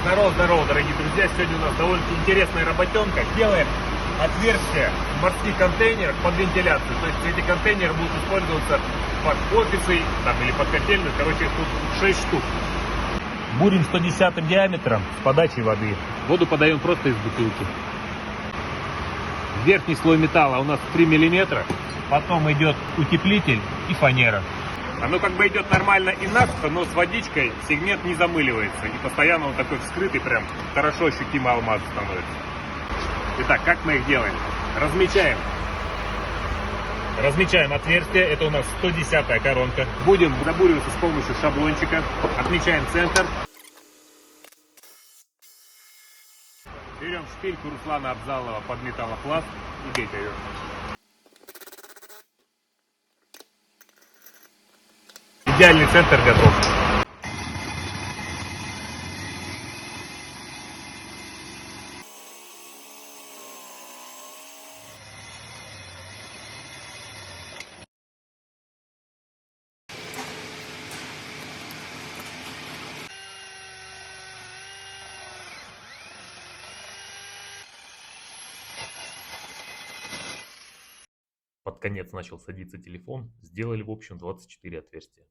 Здорово, дорогие друзья! Сегодня у нас довольно интересная работенка. Делаем отверстия в морских контейнерах под вентиляцию. То есть эти контейнеры будут использоваться под офисы там, или под котельную. Короче, тут 6 штук. Бурим 110 диаметром с подачей воды. Воду подаем просто из бутылки. Верхний слой металла у нас 3 мм. Потом идет утеплитель и фанера. Оно как бы идет нормально и насухо, но с водичкой сегмент не замыливается. И постоянно он такой вскрытый, прям хорошо ощутимо алмаз становится. Итак, как мы их делаем? Размечаем отверстие. Это у нас 110-я коронка. Будем забуриваться с помощью шаблончика. Отмечаем центр. Берем шпильку Руслана Абзалова под металлопласт и бейте ее. Идеальный центр готов. Под конец начал садиться телефон. Сделали в общем 24 отверстия.